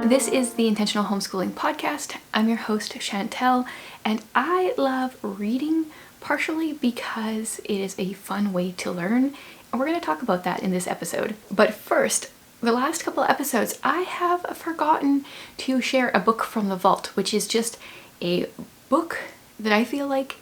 This is the Intentional Homeschooling Podcast. I'm your host, Chantel, and I love reading partially because it is a fun way to learn, and we're going to talk about that in this episode. But first, the last couple of episodes, I have forgotten to share a book from the vault, which is just a book that I feel like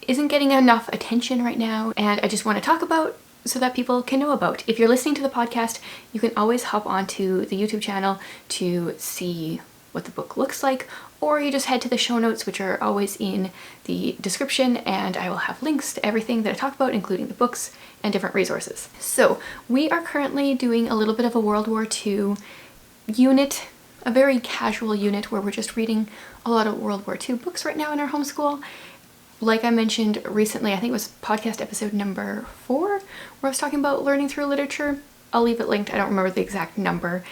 isn't getting enough attention right now, and I just want to talk about so that people can know about. If you're listening to the podcast, you can always hop onto the YouTube channel to see what the book looks like, or you just head to the show notes, which are always in the description, and I will have links to everything that I talk about, including the books and different resources. So we are currently doing a little bit of a World War II unit, a very casual unit where we're just reading a lot of World War II books right now in our homeschool. Like I mentioned recently, I think it was podcast episode number 4, where I was talking about learning through literature. I'll leave it linked, I don't remember the exact number.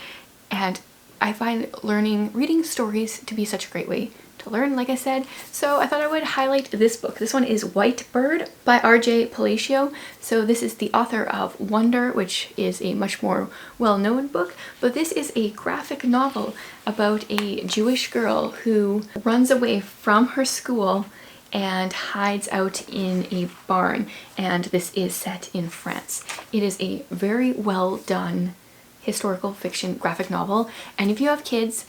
And I find reading stories to be such a great way to learn, like I said. So I thought I would highlight this book. This one is White Bird by R.J. Palacio. So this is the author of Wonder, which is a much more well-known book. But this is a graphic novel about a Jewish girl who runs away from her school and hides out in a barn, and this is set in France. It is a very well done historical fiction graphic novel, and if you have kids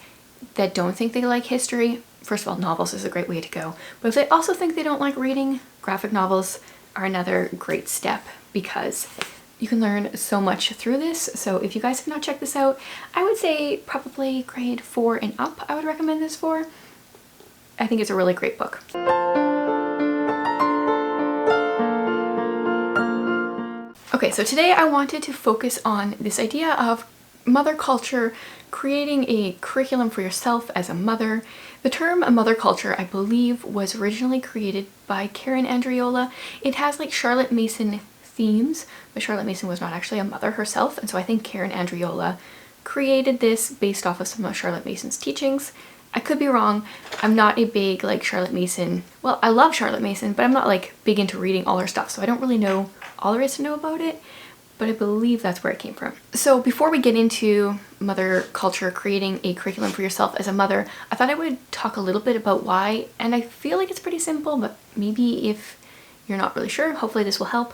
that don't think they like history, first of all, novels is a great way to go, but if they also think they don't like reading, graphic novels are another great step because you can learn so much through this. So if you guys have not checked this out, I would say probably grade 4 and up I would recommend this for. I think it's a really great book. Okay, so today I wanted to focus on this idea of mother culture, creating a curriculum for yourself as a mother. The term mother culture, I believe, was originally created by Karen Andriola. It has like Charlotte Mason themes, but Charlotte Mason was not actually a mother herself, and so I think Karen Andriola created this based off of some of Charlotte Mason's teachings. I could be wrong. I'm not a big like Charlotte Mason, well, I love Charlotte Mason, but I'm not like big into reading all her stuff, so I don't really know all there is to know about it, but I believe that's where it came from. So before we get into mother culture, creating a curriculum for yourself as a mother, I thought I would talk a little bit about why, and I feel like it's pretty simple, but maybe if you're not really sure, hopefully this will help.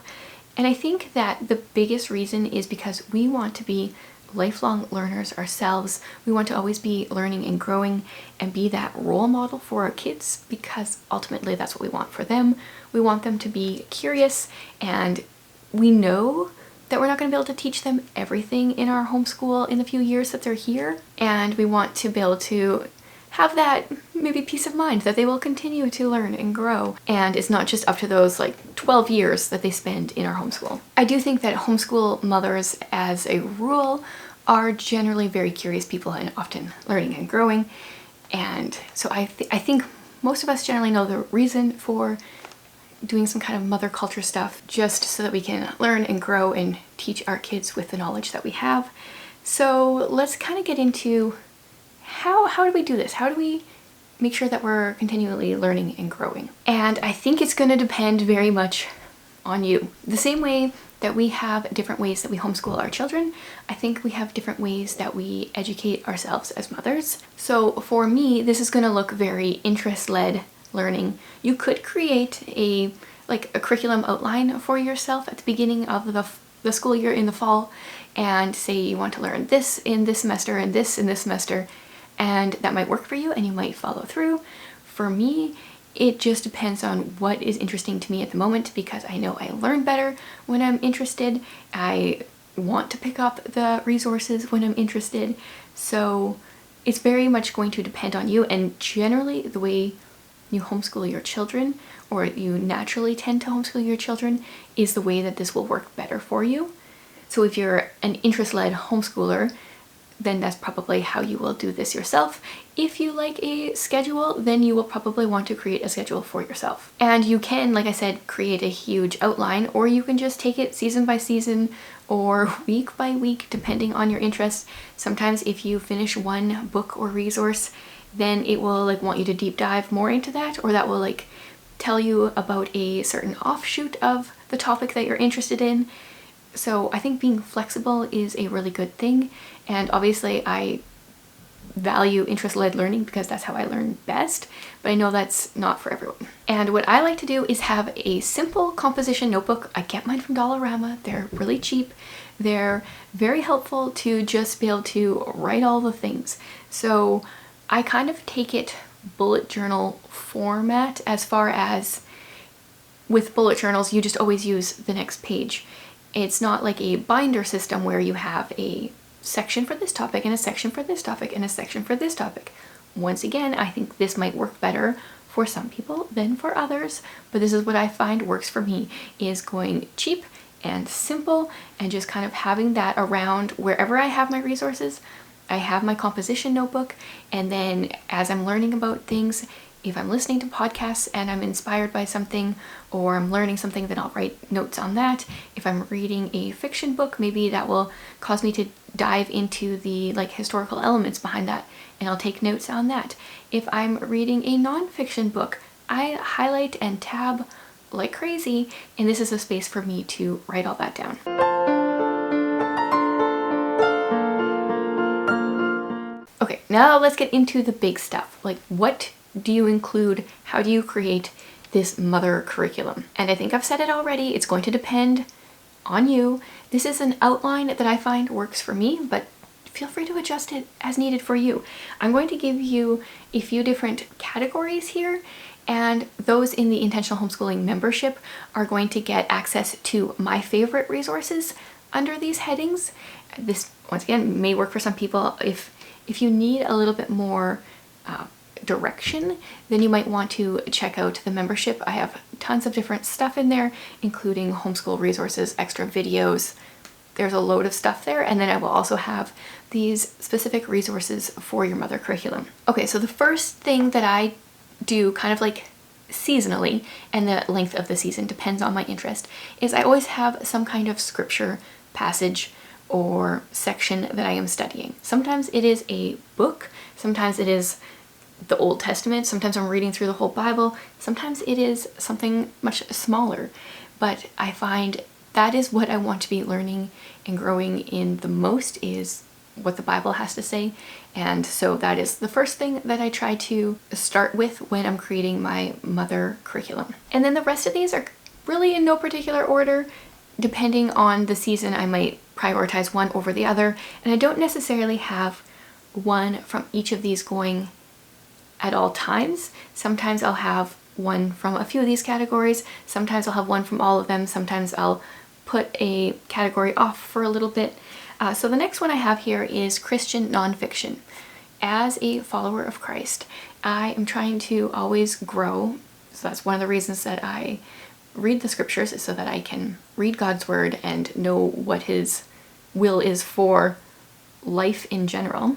And I think that the biggest reason is because we want to be lifelong learners ourselves. We want to always be learning and growing and be that role model for our kids, because ultimately that's what we want for them. We want them to be curious, and we know that we're not going to be able to teach them everything in our homeschool in the few years that they're here, and we want to be able to have that maybe peace of mind that they will continue to learn and grow, and it's not just up to those like 12 years that they spend in our homeschool. I do think that homeschool mothers as a rule are generally very curious people and often learning and growing, and so I think most of us generally know the reason for doing some kind of mother culture stuff, just so that we can learn and grow and teach our kids with the knowledge that we have. So let's kind of get into how do we do this? How do we make sure that we're continually learning and growing? And I think it's going to depend very much on you. The same way that we have different ways that we homeschool our children, I think we have different ways that we educate ourselves as mothers. So for me, this is going to look very interest-led learning. You could create a curriculum outline for yourself at the beginning of the school year in the fall, and say you want to learn this in this semester and this in this semester, and that might work for you and you might follow through. For me, it just depends on what is interesting to me at the moment, because I know I learn better when I'm interested. I want to pick up the resources when I'm interested. So it's very much going to depend on you, and generally the way you homeschool your children, or you naturally tend to homeschool your children, is the way that this will work better for you. So if you're an interest-led homeschooler, then that's probably how you will do this yourself. If you like a schedule, then you will probably want to create a schedule for yourself. And you can, like I said, create a huge outline, or you can just take it season by season or week by week, depending on your interests. Sometimes if you finish one book or resource, then it will want you to deep dive more into that, or that will tell you about a certain offshoot of the topic that you're interested in. So I think being flexible is a really good thing, and obviously I value interest-led learning because that's how I learn best, but I know that's not for everyone. And what I like to do is have a simple composition notebook. I get mine from Dollarama. They're really cheap. They're very helpful to just be able to write all the things. So I kind of take it bullet journal format, as far as with bullet journals, you just always use the next page. It's not like a binder system where you have a section for this topic and a section for this topic and a section for this topic. Once again, I think this might work better for some people than for others, but this is what I find works for me, is going cheap and simple and just kind of having that around wherever I have my resources. I have my composition notebook, and then as I'm learning about things, if I'm listening to podcasts and I'm inspired by something or I'm learning something, then I'll write notes on that. If I'm reading a fiction book, maybe that will cause me to dive into the historical elements behind that, and I'll take notes on that. If I'm reading a non-fiction book, I highlight and tab like crazy, and this is a space for me to write all that down. Okay, now let's get into the big stuff. What do you include? How do you create this mother curriculum? And I think I've said it already, it's going to depend on you. This is an outline that I find works for me, but feel free to adjust it as needed for you. I'm going to give you a few different categories here, and those in the Intentional Homeschooling membership are going to get access to my favorite resources under these headings. This, once again, may work for some people. If you need a little bit more direction, then you might want to check out the membership. I have tons of different stuff in there, including homeschool resources, extra videos. There's a load of stuff there, and then I will also have these specific resources for your mother curriculum. Okay, so the first thing that I do kind of seasonally, and the length of the season depends on my interest, is I always have some kind of scripture passage or section that I am studying. Sometimes it is a book, sometimes it is the Old Testament, sometimes I'm reading through the whole Bible, sometimes it is something much smaller, but I find that is what I want to be learning and growing in the most, is what the Bible has to say. And so that is the first thing that I try to start with when I'm creating my mother curriculum. And then the rest of these are really in no particular order. Depending on the season, I might prioritize one over the other, and I don't necessarily have one from each of these going at all times. Sometimes I'll have one from a few of these categories, sometimes I'll have one from all of them, sometimes I'll put a category off for a little bit. So the next one I have here is Christian nonfiction. As a follower of Christ, I am trying to always grow, so that's one of the reasons that I read the scriptures, is so that I can read God's word and know what his will is for life in general.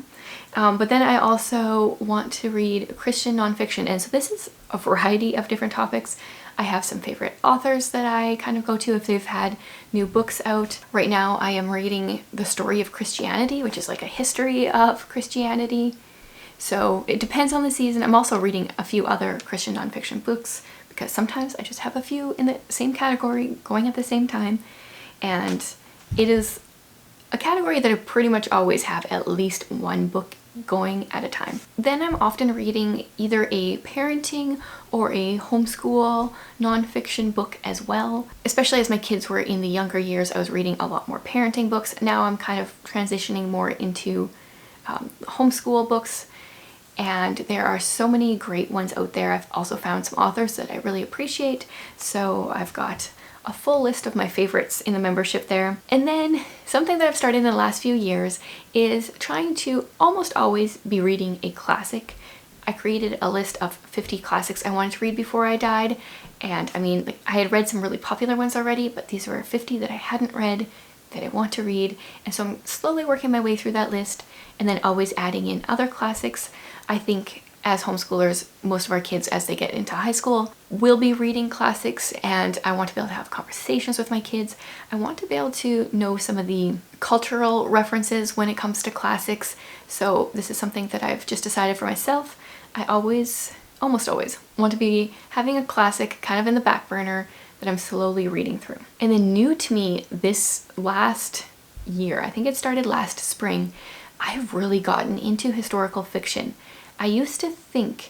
But then I also want to read Christian nonfiction, and so this is a variety of different topics. I have some favorite authors that I kind of go to if they've had new books out. Right now I am reading The Story of Christianity, which is like a history of Christianity. So it depends on the season. I'm also reading a few other Christian nonfiction books, because sometimes I just have a few in the same category going at the same time, and it is a category that I pretty much always have at least one book going at a time. Then I'm often reading either a parenting or a homeschool nonfiction book as well. Especially as my kids were in the younger years, I was reading a lot more parenting books. Now I'm kind of transitioning more into homeschool books, and there are so many great ones out there. I've also found some authors that I really appreciate, so I've got a full list of my favorites in the membership there. And then something that I've started in the last few years is trying to almost always be reading a classic. I created a list of 50 classics I wanted to read before I died, and I mean, I had read some really popular ones already, but these were 50 that I hadn't read that I want to read, and so I'm slowly working my way through that list, and then always adding in other classics. I think as homeschoolers, most of our kids, as they get into high school, will be reading classics, and I want to be able to have conversations with my kids. I want to be able to know some of the cultural references when it comes to classics, so this is something that I've just decided for myself. I almost always want to be having a classic kind of in the back burner that I'm slowly reading through. And then new to me this last year, I think it started last spring, I've really gotten into historical fiction. I used to think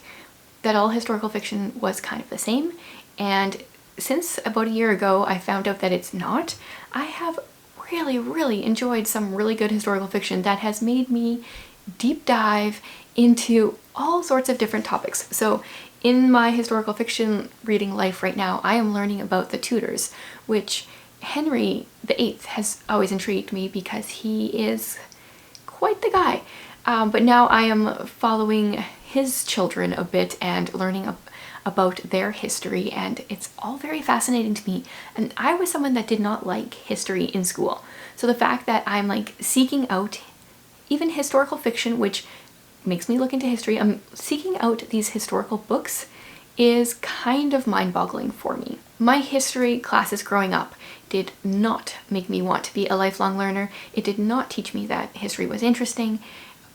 that all historical fiction was kind of the same, and since about a year ago I found out that it's not. I have really enjoyed some really good historical fiction that has made me deep dive into all sorts of different topics. So in my historical fiction reading life right now, I am learning about the Tudors, which Henry VIII has always intrigued me because he is quite the guy. But now I am following his children a bit and learning about their history, and it's all very fascinating to me. And I was someone that did not like history in school. So the fact that I'm like seeking out even historical fiction, which makes me look into history, I'm seeking out these historical books is kind of mind-boggling for me. My history classes growing up did not make me want to be a lifelong learner. It did not teach me that history was interesting,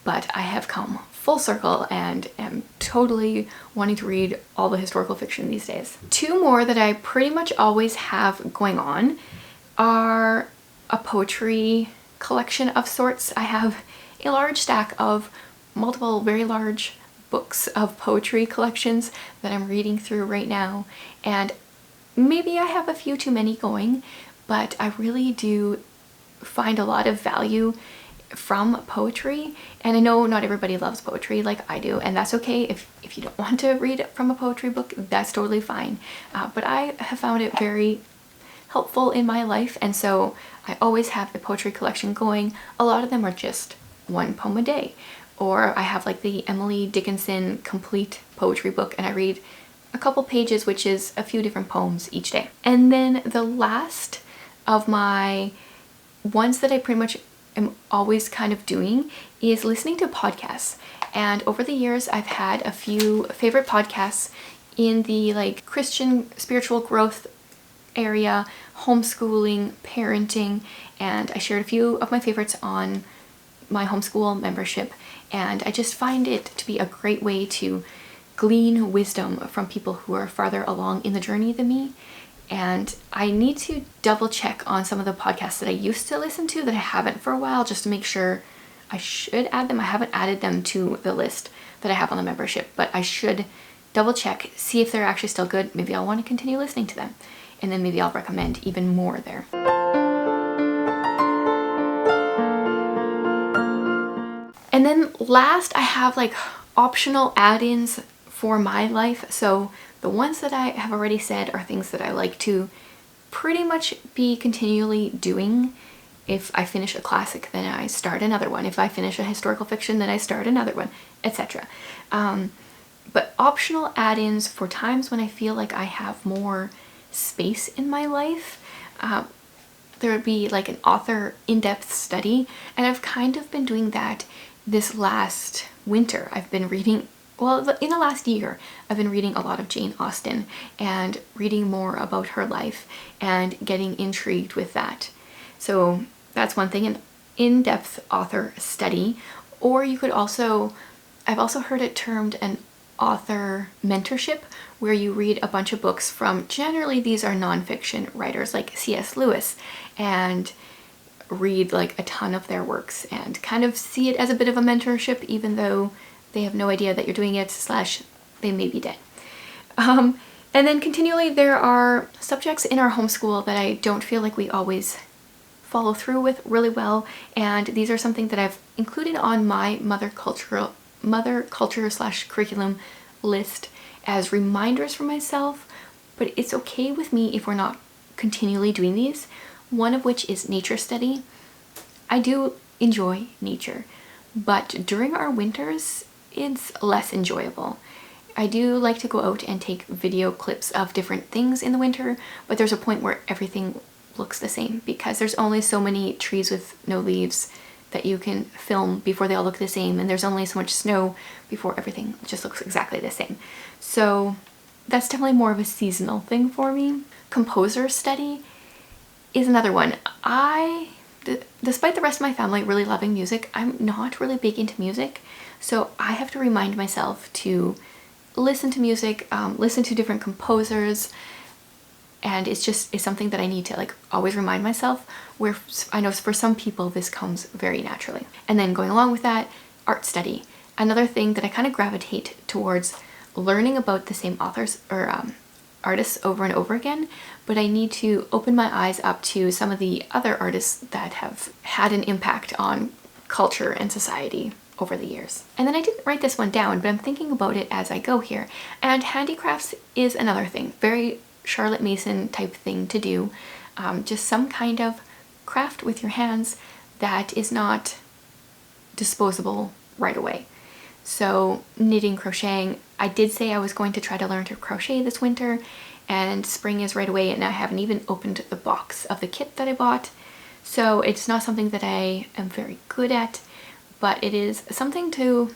but I have come full circle and am totally wanting to read all the historical fiction these days. Two more that I pretty much always have going on are a poetry collection of sorts. I have a large stack of multiple very large books of poetry collections that I'm reading through right now, and maybe I have a few too many going, but I really do find a lot of value from poetry. And I know not everybody loves poetry like I do, and that's okay. If you don't want to read from a poetry book, that's totally fine. But I have found it very helpful in my life, and so I always have a poetry collection going. A lot of them are just one poem a day, or I have like the Emily Dickinson complete poetry book, and I read a couple pages, which is a few different poems each day. And then the last of my ones that I pretty much am always kind of doing is listening to podcasts. And over the years, I've had a few favorite podcasts in the like Christian spiritual growth area, homeschooling, parenting, and I shared a few of my favorites on my homeschool membership. And I just find it to be a great way to glean wisdom from people who are farther along in the journey than me. And I need to double check on some of the podcasts that I used to listen to that I haven't for a while, just to make sure. I should add them. I haven't added them to the list that I have on the membership, but I should double check, see if they're actually still good. Maybe I'll want to continue listening to them, and then maybe I'll recommend even more there. And then last, I have like optional add-ins for my life. So the ones that I have already said are things that I like to pretty much be continually doing. If I finish a classic, then I start another one. If I finish a historical fiction, then I start another one, etc. But optional add-ins for times when I feel like I have more space in my life. There would be like an author in-depth study, and I've kind of been doing that this last winter. I've been reading, well, in the last year, I've been reading a lot of Jane Austen and reading more about her life and getting intrigued with that. So that's one thing, an in-depth author study. Or you could also, I've also heard it termed an author mentorship, where you read a bunch of books from, generally these are nonfiction writers like C.S. Lewis, and read like a ton of their works and kind of see it as a bit of a mentorship, even though they have no idea that you're doing it, / they may be dead. And then continually, there are subjects in our homeschool that I don't feel like we always follow through with really well, and these are something that I've included on my mother culture / curriculum list as reminders for myself. But it's okay with me if we're not continually doing these. One of which is nature study. I do enjoy nature, but during our winters, it's less enjoyable. I do like to go out and take video clips of different things in the winter, but there's a point where everything looks the same because there's only so many trees with no leaves that you can film before they all look the same, and there's only so much snow before everything just looks exactly the same. So that's definitely more of a seasonal thing for me. Composer study is another one. Despite the rest of my family really loving music, I'm not really big into music, so I have to remind myself to listen to music, listen to different composers, And it's something that I need to like always remind myself, where I know for some people this comes very naturally. And then going along with that, art study. Another thing that I kind of gravitate towards learning about the same authors or artists over and over again, but I need to open my eyes up to some of the other artists that have had an impact on culture and society over the years. And then I didn't write this one down, but I'm thinking about it as I go here. And handicrafts is another thing, very Charlotte Mason type thing to do. Just some kind of craft with your hands that is not disposable right away. So knitting, crocheting. I did say I was going to try to learn to crochet this winter, and spring is right away and I haven't even opened the box of the kit that I bought. So it's not something that I am very good at, but it is something to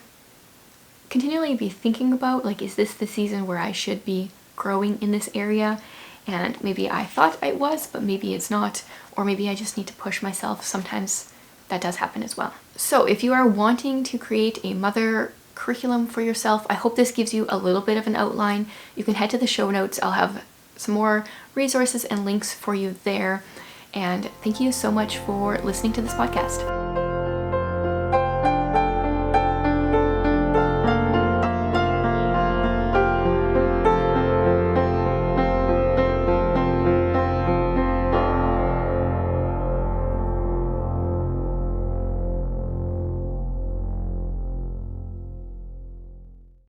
continually be thinking about. Like, is this the season where I should be growing in this area? And maybe I thought I was, but maybe it's not, or maybe I just need to push myself. Sometimes that does happen as well. So if you are wanting to create a mother curriculum for yourself, I hope this gives you a little bit of an outline. You can head to the show notes. I'll have some more resources and links for you there. And thank you so much for listening to this podcast.